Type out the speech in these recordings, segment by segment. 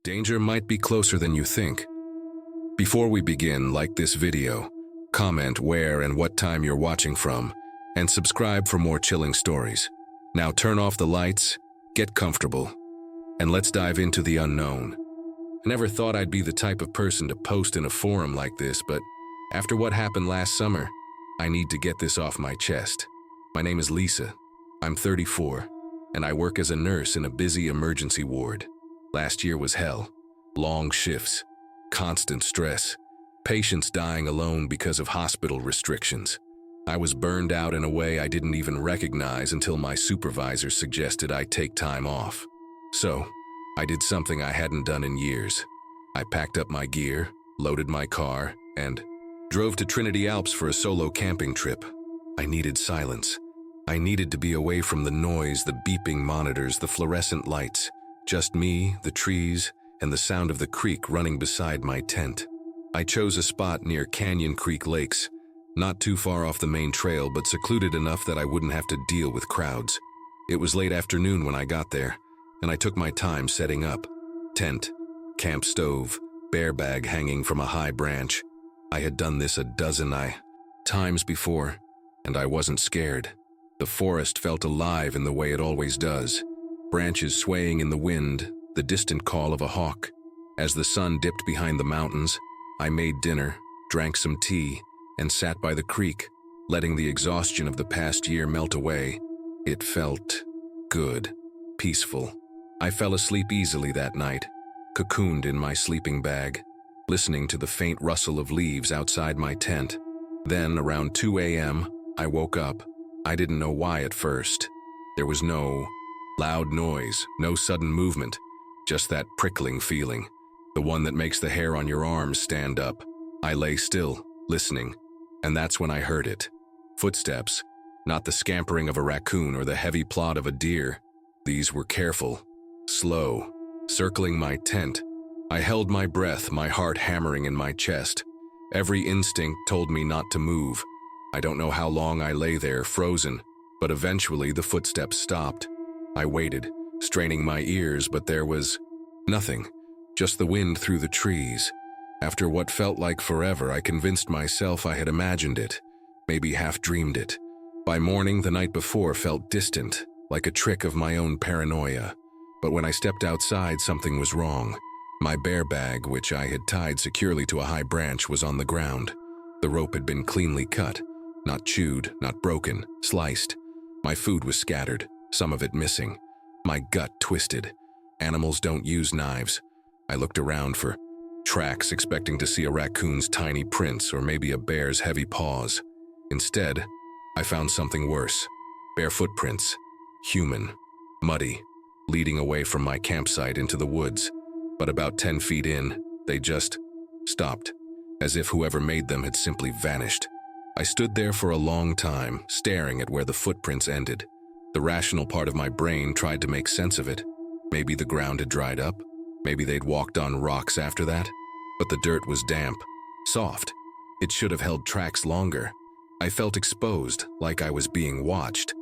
Danger might be closer than you think. Before we begin, like this video, comment where and what time you're watching from, and subscribe for more chilling stories. Now turn off the lights, get comfortable, and let's dive into the unknown. I never thought I'd be the type of person to post in a forum like this, but after what happened last summer, I need to get this off my chest. My name is Lisa. I'm 34, and I work as a nurse in a busy emergency ward. Last year was hell. Long shifts, constant stress, patients dying alone because of hospital restrictions. I was burned out in a way I didn't even recognize until my supervisor suggested I take time off. So, I did something I hadn't done in years. I packed up my gear, loaded my car, and drove to Trinity Alps for a solo camping trip. I needed silence. I needed to be away from the noise, the beeping monitors, the fluorescent lights. Just me, the trees, and the sound of the creek running beside my tent. I chose a spot near Canyon Creek Lakes, not too far off the main trail, but secluded enough that I wouldn't have to deal with crowds. It was late afternoon when I got there, and I took my time setting up. Tent, camp stove, bear bag hanging from a high branch. I had done this a dozen times before, and I wasn't scared. The forest felt alive in the way it always does. Branches swaying in the wind, the distant call of a hawk. As the sun dipped behind the mountains, I made dinner, drank some tea, and sat by the creek, letting the exhaustion of the past year melt away. It felt good, peaceful. I fell asleep easily that night, cocooned in my sleeping bag, listening to the faint rustle of leaves outside my tent. Then, around 2 a.m., I woke up. I didn't know why at first. There was no loud noise, no sudden movement, just that prickling feeling, the one that makes the hair on your arms stand up. I lay still, listening, and that's when I heard it. Footsteps, not the scampering of a raccoon or the heavy plod of a deer. These were careful, slow, circling my tent. I held my breath, my heart hammering in my chest. Every instinct told me not to move. I don't know how long I lay there, frozen, but eventually the footsteps stopped. I waited, straining my ears, but there was nothing, just the wind through the trees. After what felt like forever, I convinced myself I had imagined it, maybe half dreamed it. By morning, the night before felt distant, like a trick of my own paranoia. But when I stepped outside, something was wrong. My bear bag, which I had tied securely to a high branch, was on the ground. The rope had been cleanly cut, not chewed, not broken, sliced. My food was scattered, some of it missing. My gut twisted. Animals don't use knives. I looked around for tracks, expecting to see a raccoon's tiny prints or maybe a bear's heavy paws. Instead, I found something worse. Bare footprints, human, muddy, leading away from my campsite into the woods. But about 10 feet in, they just stopped, as if whoever made them had simply vanished. I stood there for a long time, staring at where the footprints ended. The rational part of my brain tried to make sense of it. Maybe the ground had dried up. Maybe they'd walked on rocks after that. But the dirt was damp, soft. It should have held tracks longer. I felt exposed, like I was being watched.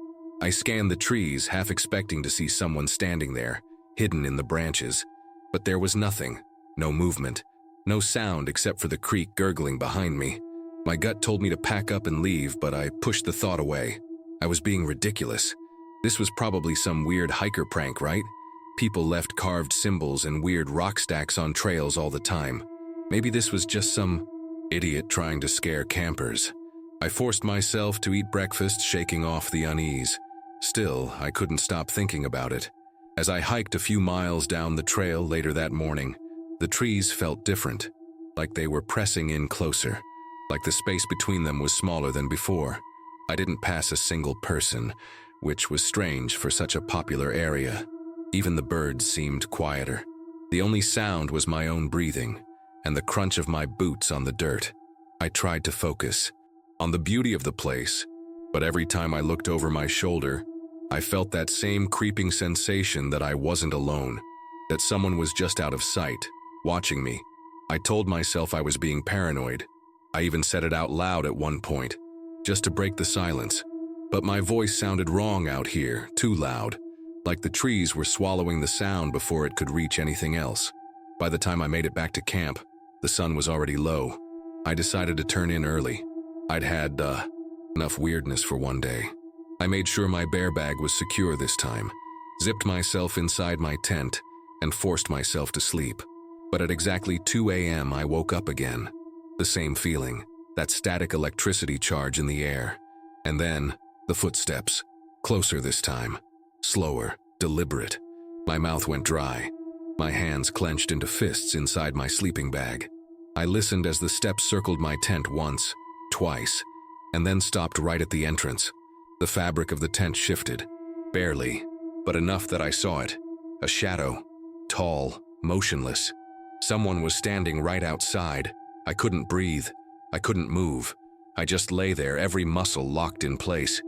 I scanned the trees, half expecting to see someone standing there, hidden in the branches. But there was nothing, no movement, no sound except for the creek gurgling behind me. My gut told me to pack up and leave, but I pushed the thought away. I was being ridiculous. This was probably some weird hiker prank, right? People left carved symbols and weird rock stacks on trails all the time. Maybe this was just some idiot trying to scare campers. I forced myself to eat breakfast, shaking off the unease. Still, I couldn't stop thinking about it. As I hiked a few miles down the trail later that morning, the trees felt different, like they were pressing in closer, like the space between them was smaller than before. I didn't pass a single person, which was strange for such a popular area. Even the birds seemed quieter. The only sound was my own breathing and the crunch of my boots on the dirt. I tried to focus on the beauty of the place, but every time I looked over my shoulder, I felt that same creeping sensation that I wasn't alone, that someone was just out of sight, watching me. I told myself I was being paranoid. I even said it out loud at one point, just to break the silence. But my voice sounded wrong out here, too loud, like the trees were swallowing the sound before it could reach anything else. By the time I made it back to camp, the sun was already low. I decided to turn in early. I'd had, enough weirdness for one day. I made sure my bear bag was secure this time, zipped myself inside my tent, and forced myself to sleep. But at exactly 2 a.m. I woke up again. The same feeling, that static electricity charge in the air. And then, the footsteps. Closer this time. Slower, deliberate. My mouth went dry. My hands clenched into fists inside my sleeping bag. I listened as the steps circled my tent once, twice, and then stopped right at the entrance. The fabric of the tent shifted. Barely, but enough that I saw it. A shadow. Tall, motionless. Someone was standing right outside. I couldn't breathe. I couldn't move. I just lay there, every muscle locked in place.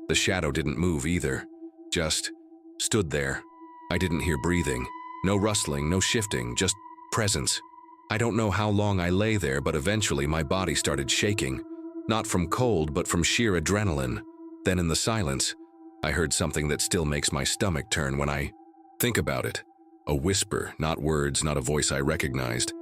The shadow didn't move either. Just stood there. I didn't hear breathing. No rustling, no shifting, just presence. I don't know how long I lay there, but eventually my body started shaking. Not from cold, but from sheer adrenaline. Then in the silence, I heard something that still makes my stomach turn when I think about it. A whisper, not words, not a voice I recognized.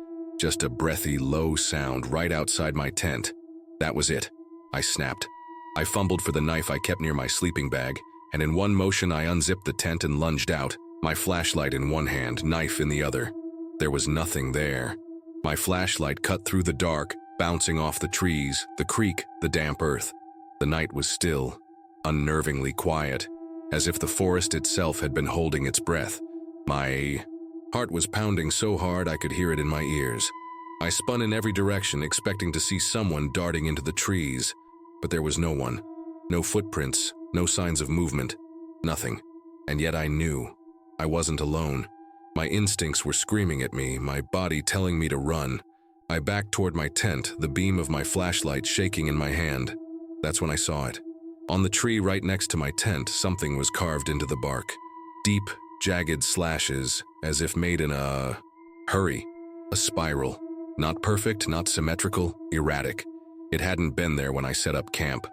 Just a breathy, low sound right outside my tent. That was it. I snapped. I fumbled for the knife I kept near my sleeping bag, and in one motion I unzipped the tent and lunged out, my flashlight in one hand, knife in the other. There was nothing there. My flashlight cut through the dark, bouncing off the trees, the creek, the damp earth. The night was still, unnervingly quiet, as if the forest itself had been holding its breath. My heart was pounding so hard I could hear it in my ears. I spun in every direction, expecting to see someone darting into the trees, but there was no one. No footprints, no signs of movement, nothing. And yet I knew. I wasn't alone. My instincts were screaming at me, my body telling me to run. I backed toward my tent, the beam of my flashlight shaking in my hand. That's when I saw it. On the tree right next to my tent, something was carved into the bark. Deep, jagged slashes, as if made in a hurry. A spiral. Not perfect, not symmetrical, erratic. It hadn't been there when I set up camp.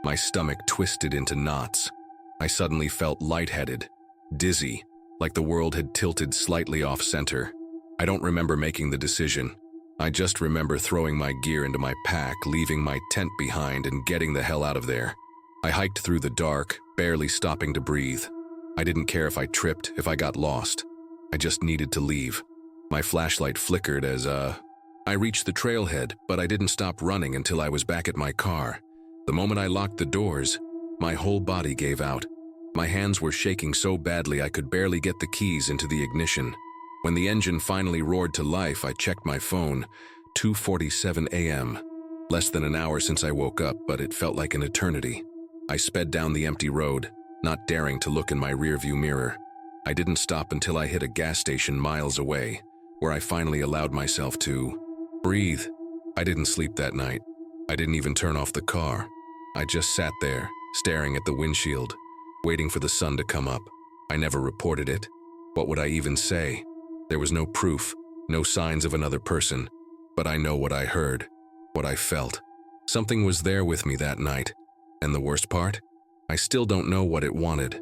My stomach twisted into knots. I suddenly felt lightheaded, dizzy, like the world had tilted slightly off-center. I don't remember making the decision. I just remember throwing my gear into my pack, leaving my tent behind, and getting the hell out of there. I hiked through the dark, barely stopping to breathe. I didn't care if I tripped, if I got lost. I just needed to leave. My flashlight flickered as, I reached the trailhead, but I didn't stop running until I was back at my car. The moment I locked the doors, my whole body gave out. My hands were shaking so badly I could barely get the keys into the ignition. When the engine finally roared to life, I checked my phone. 2:47 a.m. Less than an hour since I woke up, but it felt like an eternity. I sped down the empty road, not daring to look in my rearview mirror. I didn't stop until I hit a gas station miles away, where I finally allowed myself to breathe. I didn't sleep that night. I didn't even turn off the car. I just sat there, staring at the windshield, waiting for the sun to come up. I never reported it. What would I even say? There was no proof, no signs of another person, but I know what I heard, what I felt. Something was there with me that night, and the worst part? I still don't know what it wanted.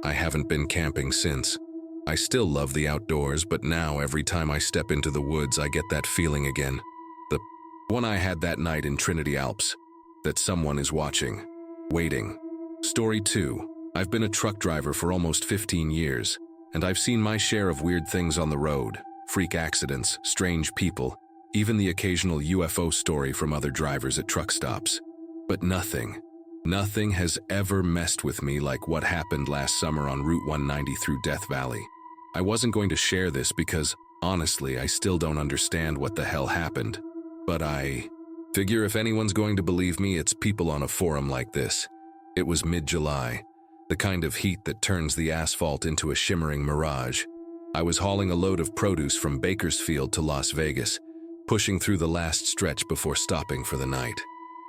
I haven't been camping since. I still love the outdoors, but now every time I step into the woods, I get that feeling again. The one I had that night in Trinity Alps, that someone is watching, waiting. Story 2. I've been a truck driver for almost 15 years, and I've seen my share of weird things on the road, freak accidents, strange people, even the occasional UFO story from other drivers at truck stops. But nothing has ever messed with me like what happened last summer on Route 190 through Death Valley. I wasn't going to share this because, honestly, I still don't understand what the hell happened. But I figure if anyone's going to believe me, it's people on a forum like this. It was mid-July. The kind of heat that turns the asphalt into a shimmering mirage. I was hauling a load of produce from Bakersfield to Las Vegas, pushing through the last stretch before stopping for the night.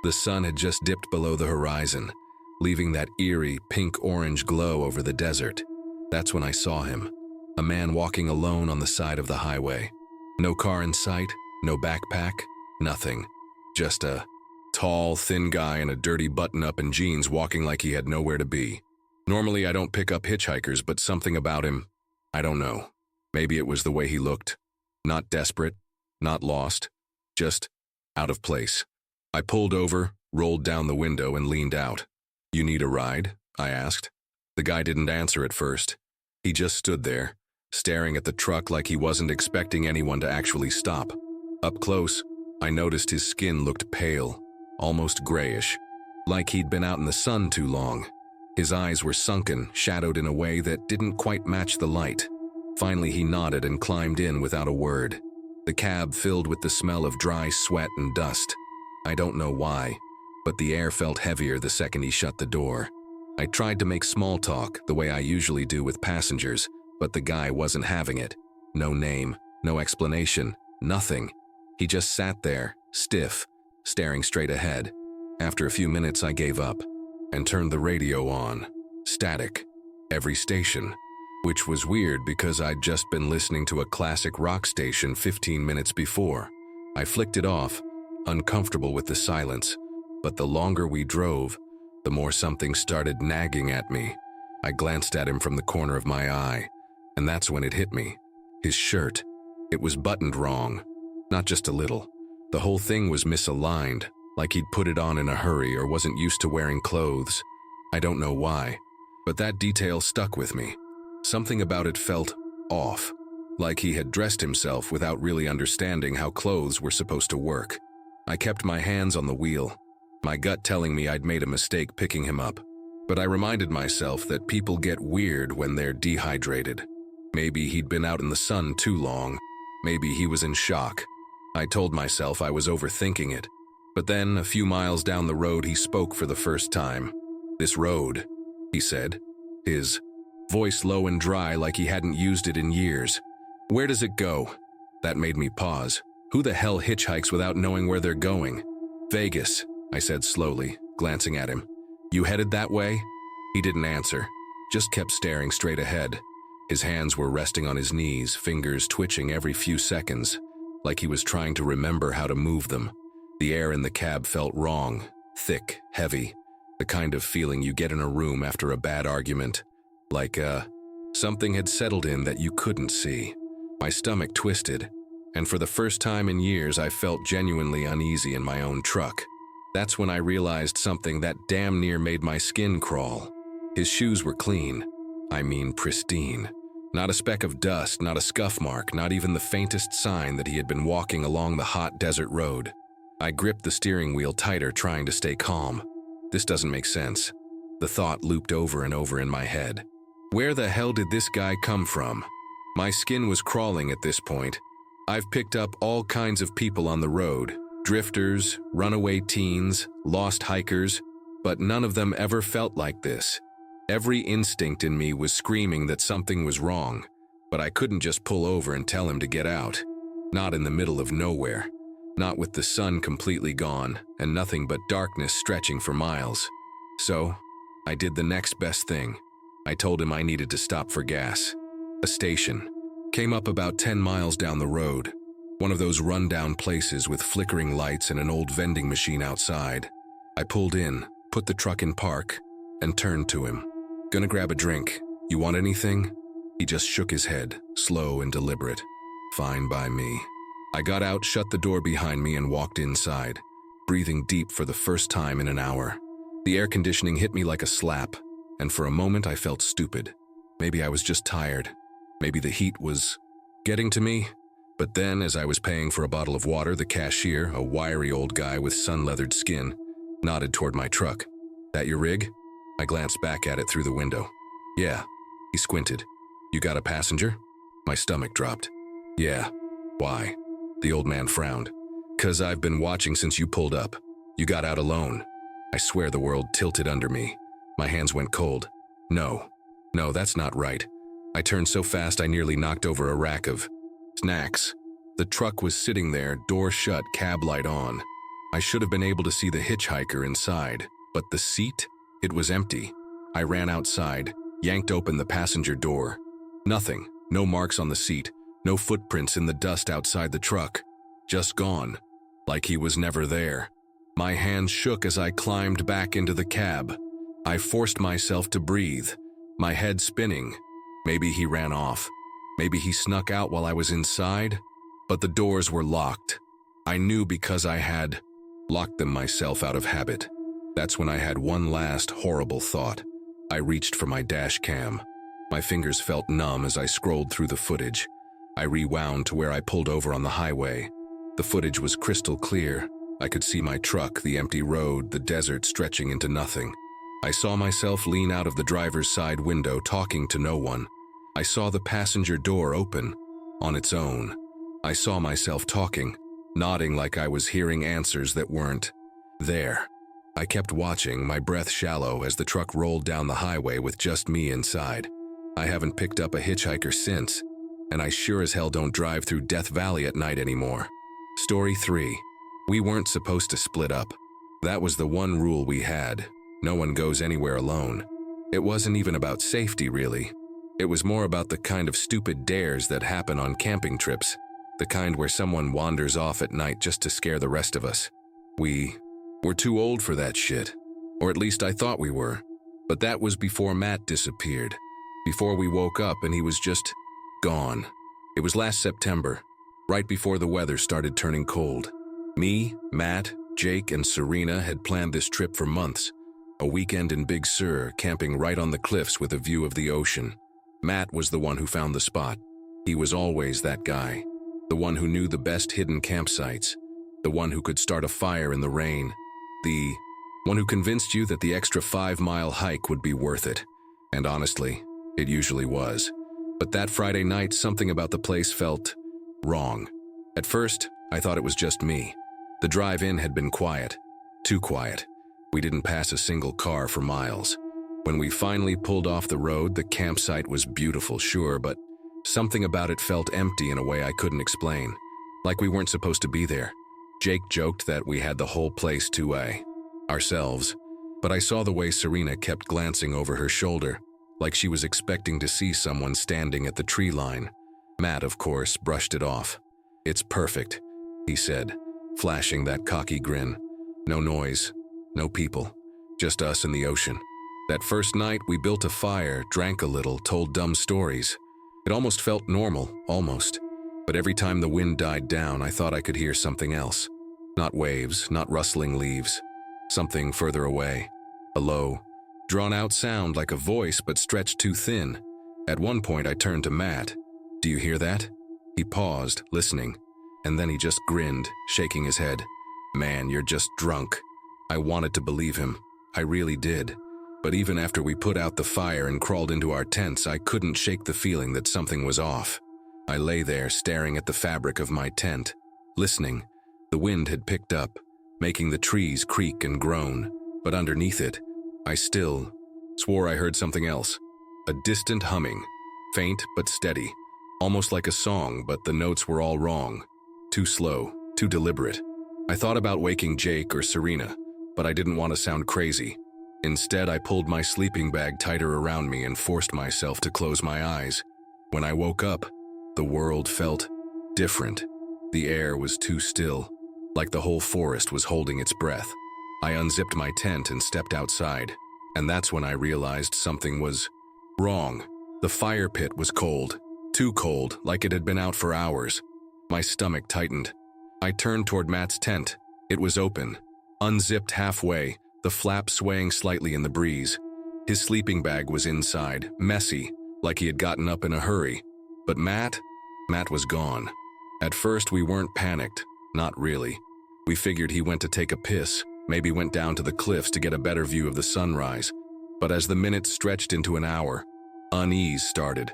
The sun had just dipped below the horizon, leaving that eerie pink-orange glow over the desert. That's when I saw him, a man walking alone on the side of the highway. No car in sight, no backpack, nothing. Just a tall, thin guy in a dirty button-up and jeans walking like he had nowhere to be. Normally I don't pick up hitchhikers, but something about him, I don't know. Maybe it was the way he looked. Not desperate, not lost, just out of place. I pulled over, rolled down the window, and leaned out. "You need a ride?" I asked. The guy didn't answer at first. He just stood there, staring at the truck like he wasn't expecting anyone to actually stop. Up close, I noticed his skin looked pale, almost grayish, like he'd been out in the sun too long. His eyes were sunken, shadowed in a way that didn't quite match the light. Finally, he nodded and climbed in without a word. The cab filled with the smell of dry sweat and dust. I don't know why, but the air felt heavier the second he shut the door. I tried to make small talk the way I usually do with passengers, but the guy wasn't having it. No name, no explanation, nothing. He just sat there, stiff, staring straight ahead. After a few minutes, I gave up and turned the radio on. Static. Every station. Which was weird because I'd just been listening to a classic rock station 15 minutes before. I flicked it off, uncomfortable with the silence, but the longer we drove, the more something started nagging at me. I glanced at him from the corner of my eye, and that's when it hit me. His shirt. It was buttoned wrong. Not just a little. The whole thing was misaligned, like he'd put it on in a hurry or wasn't used to wearing clothes. I don't know why, but that detail stuck with me. Something about it felt off, like he had dressed himself without really understanding how clothes were supposed to work. I kept my hands on the wheel, my gut telling me I'd made a mistake picking him up. But I reminded myself that people get weird when they're dehydrated. Maybe he'd been out in the sun too long. Maybe he was in shock. I told myself I was overthinking it. But then, a few miles down the road, he spoke for the first time. "This road," he said, his voice low and dry like he hadn't used it in years. "Where does it go?" That made me pause. Who the hell hitchhikes without knowing where they're going? "Vegas," I said slowly, glancing at him. "You headed that way?" He didn't answer, just kept staring straight ahead. His hands were resting on his knees, fingers twitching every few seconds, like he was trying to remember how to move them. The air in the cab felt wrong, thick, heavy, the kind of feeling you get in a room after a bad argument, like something had settled in that you couldn't see. My stomach twisted, and for the first time in years I felt genuinely uneasy in my own truck. That's when I realized something that damn near made my skin crawl. His shoes were clean. I mean pristine. Not a speck of dust, not a scuff mark, not even the faintest sign that he had been walking along the hot desert road. I gripped the steering wheel tighter, trying to stay calm. This doesn't make sense. The thought looped over and over in my head. Where the hell did this guy come from? My skin was crawling at this point. I've picked up all kinds of people on the road. Drifters, runaway teens, lost hikers, but none of them ever felt like this. Every instinct in me was screaming that something was wrong, but I couldn't just pull over and tell him to get out. Not in the middle of nowhere. Not with the sun completely gone and nothing but darkness stretching for miles. So, I did the next best thing. I told him I needed to stop for gas. A station. Came up about 10 miles down the road. One of those rundown places with flickering lights and an old vending machine outside. I pulled in, put the truck in park, and turned to him. "Gonna grab a drink. You want anything?" He just shook his head, slow and deliberate. "Fine by me." I got out, shut the door behind me, and walked inside, breathing deep for the first time in an hour. The air conditioning hit me like a slap, and for a moment I felt stupid. Maybe I was just tired. Maybe the heat was getting to me. But then, as I was paying for a bottle of water, the cashier, a wiry old guy with sun-leathered skin, nodded toward my truck. "That your rig?" I glanced back at it through the window. "Yeah." He squinted. "You got a passenger?" My stomach dropped. "Yeah." "Why?" The old man frowned. "'Cause I've been watching since you pulled up. You got out alone." I swear the world tilted under me. My hands went cold. No, that's not right." I turned so fast I nearly knocked over a rack of snacks. The truck was sitting there, door shut, cab light on. I should have been able to see the hitchhiker inside, but the seat? It was empty. I ran outside, yanked open the passenger door. Nothing. No marks on the seat. No footprints in the dust outside the truck. Just gone. Like he was never there. My hands shook as I climbed back into the cab. I forced myself to breathe, my head spinning. Maybe he ran off. Maybe he snuck out while I was inside. but the doors were locked. I knew because I had locked them myself out of habit. That's when I had one last horrible thought. I reached for my dash cam. My fingers felt numb as I scrolled through the footage. I rewound to where I pulled over on the highway. The footage was crystal clear. I could see my truck, the empty road, the desert stretching into nothing. I saw myself lean out of the driver's side window, talking to no one. I saw the passenger door open on its own. I saw myself talking, nodding like I was hearing answers that weren't there. I kept watching, my breath shallow, as the truck rolled down the highway with just me inside. I haven't picked up a hitchhiker since, and I sure as hell don't drive through Death Valley at night anymore. Story 3. We weren't supposed to split up. That was the one rule we had. No one goes anywhere alone. It wasn't even about safety, really. It was more about the kind of stupid dares that happen on camping trips, the kind where someone wanders off at night just to scare the rest of us. We were too old for that shit, or at least I thought we were. But that was before Matt disappeared, before we woke up and he was just gone. It was last September, right before the weather started turning cold. Me, Matt, Jake, and Serena had planned this trip for months. A weekend in Big Sur, camping right on the cliffs with a view of the ocean. Matt was the one who found the spot. He was always that guy. The one who knew the best hidden campsites. The one who could start a fire in the rain. The one who convinced you that the extra 5-mile hike would be worth it. And honestly, it usually was. But that Friday night, something about the place felt wrong. At first, I thought it was just me. The drive-in had been quiet. Too quiet. We didn't pass a single car for miles. When we finally pulled off the road, the campsite was beautiful, sure, but something about it felt empty in a way I couldn't explain. Like we weren't supposed to be there. Jake joked that we had the whole place to ourselves, but I saw the way Serena kept glancing over her shoulder, like she was expecting to see someone standing at the tree line. Matt, of course, brushed it off. "It's perfect," he said, flashing that cocky grin. "No noise, no people, just us and the ocean." That first night, we built a fire, drank a little, told dumb stories. It almost felt normal, almost. But every time the wind died down, I thought I could hear something else. Not waves, not rustling leaves. Something further away. A low, drawn-out sound like a voice but stretched too thin. At one point, I turned to Matt. "Do you hear that?" He paused, listening, and then he just grinned, shaking his head. "Man, you're just drunk." I wanted to believe him. I really did. But even after we put out the fire and crawled into our tents, I couldn't shake the feeling that something was off. I lay there staring at the fabric of my tent, listening. The wind had picked up, making the trees creak and groan, but underneath it, I still swore I heard something else. A distant humming, faint but steady, almost like a song, but the notes were all wrong. Too slow, too deliberate. I thought about waking Jake or Serena, but I didn't want to sound crazy. Instead, I pulled my sleeping bag tighter around me and forced myself to close my eyes. When I woke up, the world felt different. The air was too still, like the whole forest was holding its breath. I unzipped my tent and stepped outside, and that's when I realized something was wrong. The fire pit was cold, too cold, like it had been out for hours. My stomach tightened. I turned toward Matt's tent. It was open, unzipped halfway, the flap swaying slightly in the breeze. His sleeping bag was inside, messy, like he had gotten up in a hurry. But Matt was gone. At first, we weren't panicked. Not really. We figured he went to take a piss, maybe went down to the cliffs to get a better view of the sunrise. But as the minutes stretched into an hour, unease started,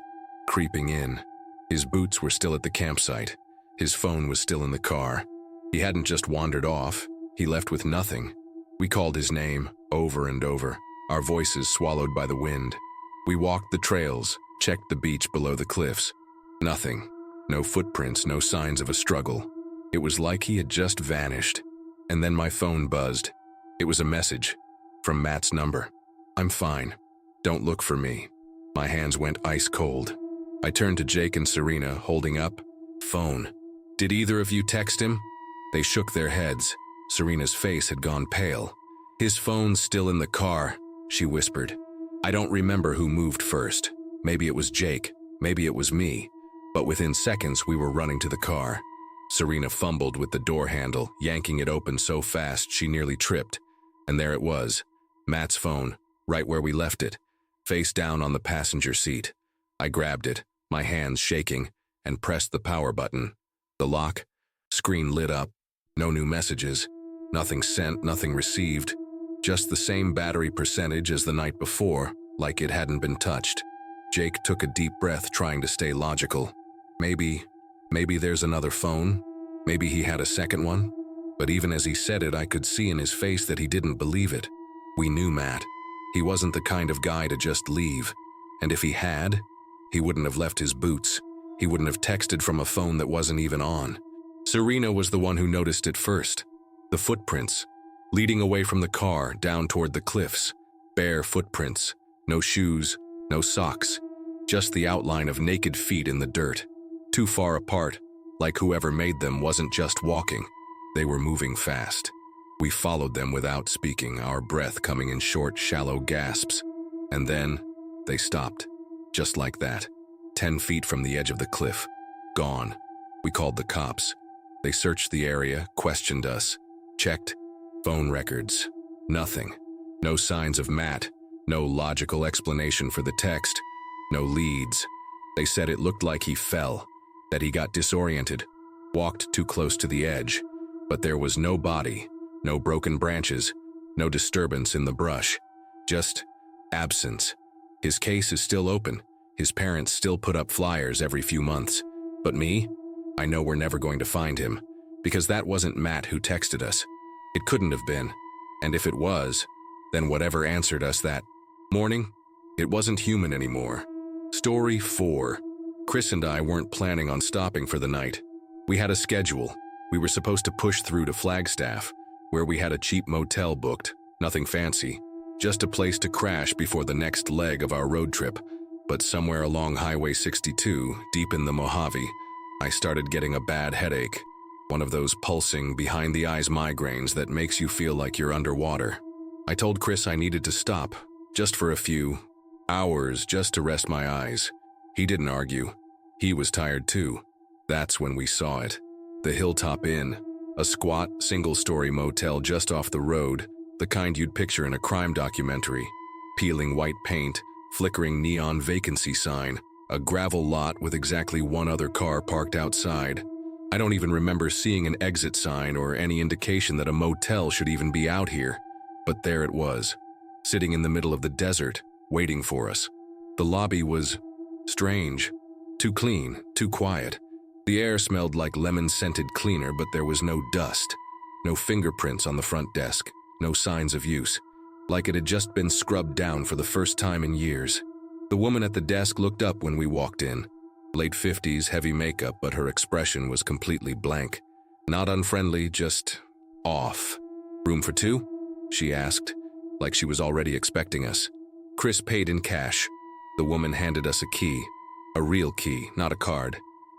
creeping in. His boots were still at the campsite. His phone was still in the car. He hadn't just wandered off. He left with nothing. We called his name over and over, our voices swallowed by the wind. We walked the trails, checked the beach below the cliffs. Nothing. No footprints, no signs of a struggle. It was like he had just vanished. And then my phone buzzed. It was a message from Matt's number. "I'm fine. Don't look for me." My hands went ice cold. I turned to Jake and Serena, holding up phone. "Did either of you text him?" They shook their heads. Serena's face had gone pale. "His phone's still in the car," she whispered. I don't remember who moved first. Maybe it was Jake, maybe it was me. But within seconds we were running to the car. Serena fumbled with the door handle, yanking it open so fast she nearly tripped. And there it was, Matt's phone, right where we left it, face down on the passenger seat. I grabbed it, my hands shaking, and pressed the power button. The lock, screen lit up, no new messages, nothing sent, nothing received, just the same battery percentage as the night before, like it hadn't been touched. Jake took a deep breath, trying to stay logical. Maybe there's another phone. Maybe he had a second one. But even as he said it, I could see in his face that he didn't believe it. We knew Matt. He wasn't the kind of guy to just leave. And if he had, he wouldn't have left his boots. He wouldn't have texted from a phone that wasn't even on. Serena was the one who noticed it first. The footprints, leading away from the car, down toward the cliffs. Bare footprints, no shoes, no socks, just the outline of naked feet in the dirt. Too far apart, like whoever made them wasn't just walking. They were moving fast. We followed them without speaking, our breath coming in short, shallow gasps. And then, they stopped. Just like that. 10 feet from the edge of the cliff. Gone. We called the cops. They searched the area, questioned us, checked. Phone records. Nothing. No signs of Matt. No logical explanation for the text. No leads. They said it looked like he fell, that he got disoriented, walked too close to the edge. But there was no body, no broken branches, no disturbance in the brush. Just absence. His case is still open. His parents still put up flyers every few months. But me? I know we're never going to find him, because that wasn't Matt who texted us. It couldn't have been. And if it was, then whatever answered us that morning, it wasn't human anymore. Story 4. Chris and I weren't planning on stopping for the night. We had a schedule. We were supposed to push through to Flagstaff, where we had a cheap motel booked, nothing fancy, just a place to crash before the next leg of our road trip. But somewhere along Highway 62, deep in the Mojave, I started getting a bad headache. One of those pulsing, behind-the-eyes migraines that makes you feel like you're underwater. I told Chris I needed to stop, just for a few hours, just to rest my eyes. He didn't argue. He was tired too. That's when we saw it. The Hilltop Inn, a squat, single-story motel just off the road, the kind you'd picture in a crime documentary. Peeling white paint, flickering neon vacancy sign, a gravel lot with exactly one other car parked outside. I don't even remember seeing an exit sign or any indication that a motel should even be out here. But there it was, sitting in the middle of the desert, waiting for us. The lobby was strange, too clean, too quiet. The air smelled like lemon-scented cleaner, but there was no dust, no fingerprints on the front desk, no signs of use, like it had just been scrubbed down for the first time in years. The woman at the desk looked up when we walked in. Late 50s, heavy makeup, but her expression was completely blank. Not unfriendly, just off. "Room for two?" she asked, like she was already expecting us. Chris paid in cash. The woman handed us a key. A real key, not a card.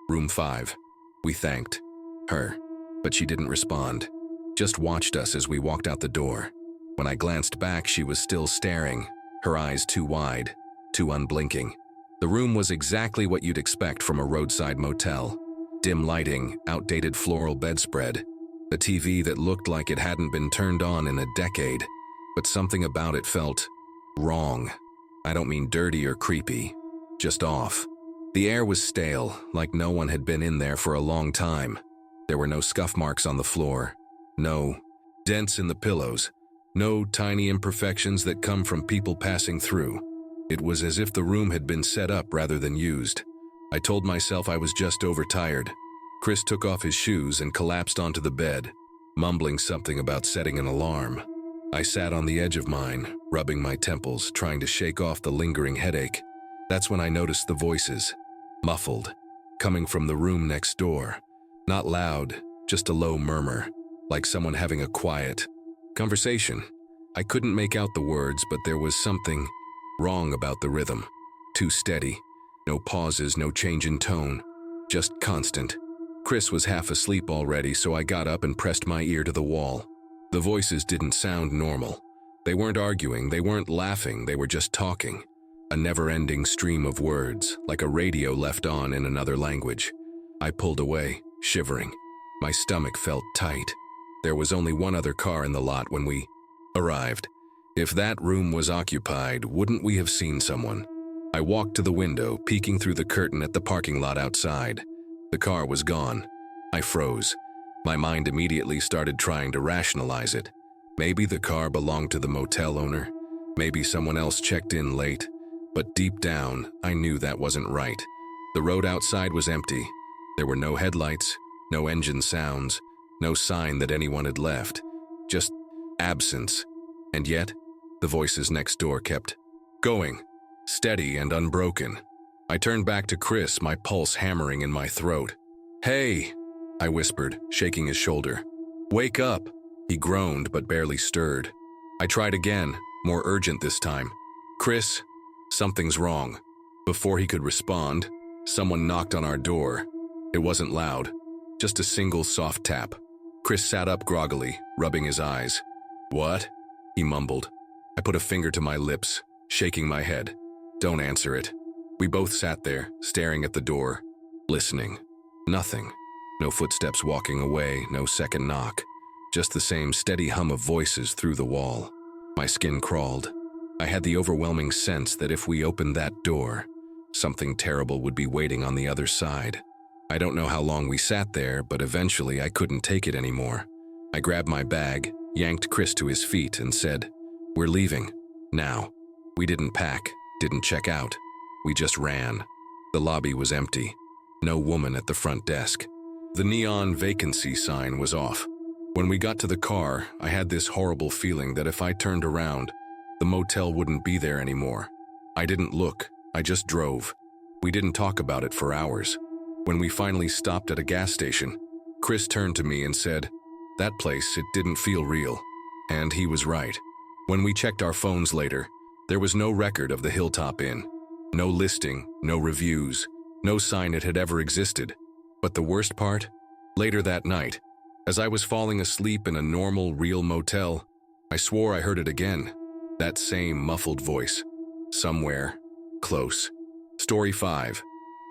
Room 5. We thanked her, but she didn't respond. Just watched us as we walked out the door. When I glanced back, she was still staring, her eyes too wide, too unblinking. The room was exactly what you'd expect from a roadside motel. Dim lighting, outdated floral bedspread, a TV that looked like it hadn't been turned on in a decade, but something about it felt wrong. I don't mean dirty or creepy, just off. The air was stale, like no one had been in there for a long time. There were no scuff marks on the floor, no dents in the pillows, no tiny imperfections that come from people passing through. It was as if the room had been set up rather than used. I told myself I was just overtired. Chris took off his shoes and collapsed onto the bed, mumbling something about setting an alarm. I sat on the edge of mine, rubbing my temples, trying to shake off the lingering headache. That's when I noticed the voices, muffled, coming from the room next door. Not loud, just a low murmur, like someone having a quiet conversation. I couldn't make out the words, but there was something wrong about the rhythm. Too steady. No pauses, no change in tone. Just constant. Chris was half asleep already, so I got up and pressed my ear to the wall. The voices didn't sound normal. They weren't arguing, they weren't laughing, they were just talking. A never-ending stream of words, like a radio left on in another language. I pulled away, shivering. My stomach felt tight. There was only one other car in the lot when we arrived. If that room was occupied, wouldn't we have seen someone? I walked to the window, peeking through the curtain at the parking lot outside. The car was gone. I froze. My mind immediately started trying to rationalize it. Maybe the car belonged to the motel owner. Maybe someone else checked in late. But deep down, I knew that wasn't right. The road outside was empty. There were no headlights, no engine sounds, no sign that anyone had left. Just absence. And yet, the voices next door kept going, steady and unbroken. I turned back to Chris, my pulse hammering in my throat. "Hey," I whispered, shaking his shoulder. "Wake up." He groaned but barely stirred. I tried again, more urgent this time. "Chris, something's wrong." Before he could respond, someone knocked on our door. It wasn't loud, just a single soft tap. Chris sat up groggily, rubbing his eyes. "What?" he mumbled. I put a finger to my lips, shaking my head. "Don't answer it." We both sat there, staring at the door, listening. Nothing. No footsteps walking away, no second knock. Just the same steady hum of voices through the wall. My skin crawled. I had the overwhelming sense that if we opened that door, something terrible would be waiting on the other side. I don't know how long we sat there, but eventually I couldn't take it anymore. I grabbed my bag, yanked Chris to his feet, and said, "We're leaving. Now." We didn't pack, didn't check out. We just ran. The lobby was empty. No woman at the front desk. The neon vacancy sign was off. When we got to the car, I had this horrible feeling that if I turned around, the motel wouldn't be there anymore. I didn't look, I just drove. We didn't talk about it for hours. When we finally stopped at a gas station, Chris turned to me and said, "That place, it didn't feel real." And he was right. When we checked our phones later, there was no record of the Hilltop Inn. No listing, no reviews, no sign it had ever existed. But the worst part? Later that night, as I was falling asleep in a normal, real motel, I swore I heard it again. That same muffled voice. Somewhere. Close. Story 5.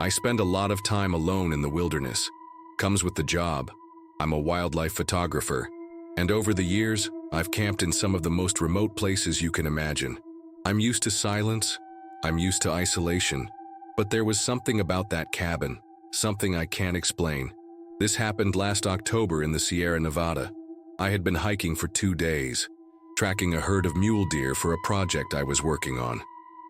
I spend a lot of time alone in the wilderness. Comes with the job. I'm a wildlife photographer. And over the years, I've camped in some of the most remote places you can imagine. I'm used to silence. I'm used to isolation. But there was something about that cabin. Something I can't explain. This happened last October in the Sierra Nevada. I had been hiking for 2 days, tracking a herd of mule deer for a project I was working on.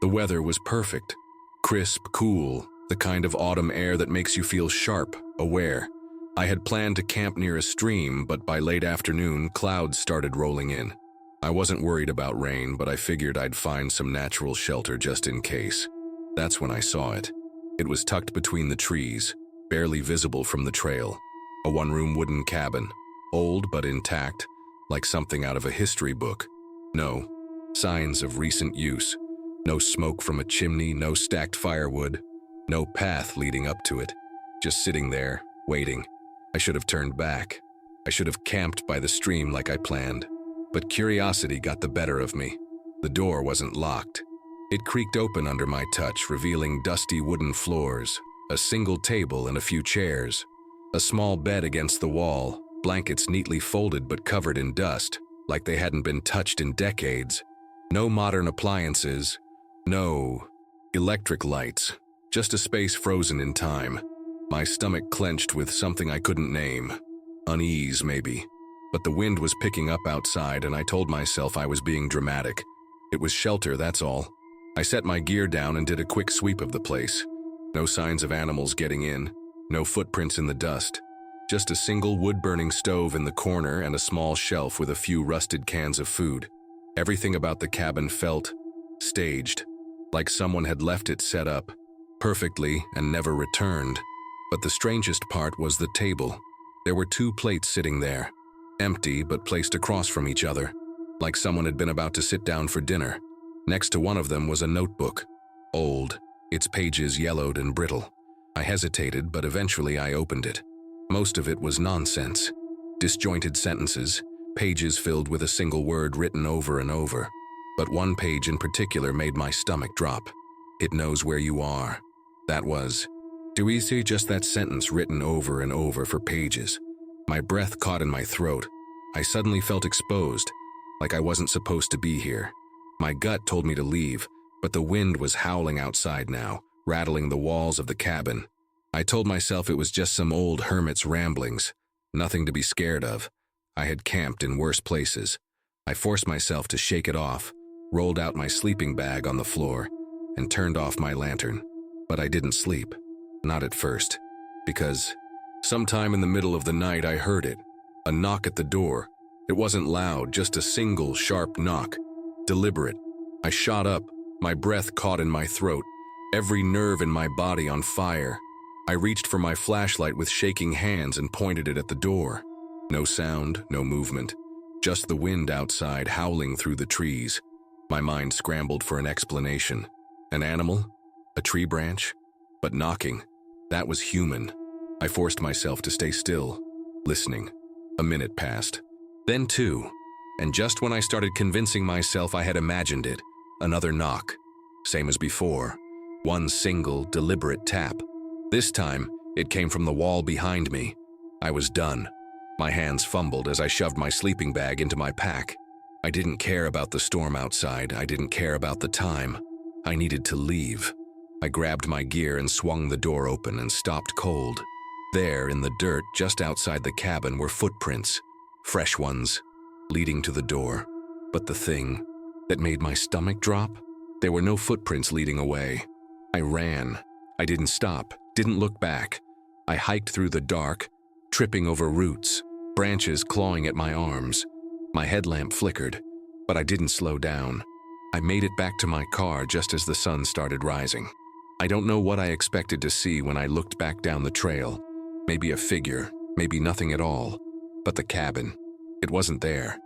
The weather was perfect. Crisp, cool, the kind of autumn air that makes you feel sharp, aware. I had planned to camp near a stream, but by late afternoon, clouds started rolling in. I wasn't worried about rain, but I figured I'd find some natural shelter just in case. That's when I saw it. It was tucked between the trees, barely visible from the trail. A one-room wooden cabin, old but intact, like something out of a history book. No signs of recent use. No smoke from a chimney, no stacked firewood, no path leading up to it. Just sitting there, waiting. I should have turned back. I should have camped by the stream like I planned. But curiosity got the better of me. The door wasn't locked. It creaked open under my touch, revealing dusty wooden floors, a single table and a few chairs, a small bed against the wall, blankets neatly folded but covered in dust, like they hadn't been touched in decades. No modern appliances, no electric lights, just a space frozen in time. My stomach clenched with something I couldn't name. Unease, maybe. But the wind was picking up outside, and I told myself I was being dramatic. It was shelter, that's all. I set my gear down and did a quick sweep of the place. No signs of animals getting in, no footprints in the dust. Just a single wood-burning stove in the corner and a small shelf with a few rusted cans of food. Everything about the cabin felt staged, like someone had left it set up perfectly and never returned. But the strangest part was the table. There were 2 plates sitting there, empty but placed across from each other, like someone had been about to sit down for dinner. Next to one of them was a notebook, old, its pages yellowed and brittle. I hesitated, but eventually I opened it. Most of it was nonsense. Disjointed sentences, pages filled with a single word written over and over. But one page in particular made my stomach drop. "It knows where you are." That was too easy, just that sentence written over and over for pages. My breath caught in my throat. I suddenly felt exposed, like I wasn't supposed to be here. My gut told me to leave, but the wind was howling outside now, rattling the walls of the cabin. I told myself it was just some old hermit's ramblings, nothing to be scared of. I had camped in worse places. I forced myself to shake it off, rolled out my sleeping bag on the floor, and turned off my lantern. But I didn't sleep. Not at first. Because sometime in the middle of the night I heard it. A knock at the door. It wasn't loud, just a single, sharp knock. Deliberate. I shot up, my breath caught in my throat, every nerve in my body on fire. I reached for my flashlight with shaking hands and pointed it at the door. No sound, no movement. Just the wind outside howling through the trees. My mind scrambled for an explanation. An animal? A tree branch? But knocking. That was human. I forced myself to stay still, listening. A minute passed. Then two. And just when I started convincing myself I had imagined it, another knock. Same as before. One single, deliberate tap. This time, it came from the wall behind me. I was done. My hands fumbled as I shoved my sleeping bag into my pack. I didn't care about the storm outside. I didn't care about the time. I needed to leave. I grabbed my gear and swung the door open and stopped cold. There, in the dirt just outside the cabin, were footprints. Fresh ones, leading to the door. But the thing that made my stomach drop? There were no footprints leading away. I ran. I didn't stop, didn't look back. I hiked through the dark, tripping over roots, branches clawing at my arms. My headlamp flickered, but I didn't slow down. I made it back to my car just as the sun started rising. I don't know what I expected to see when I looked back down the trail. Maybe a figure, maybe nothing at all. But the cabin, it wasn't there.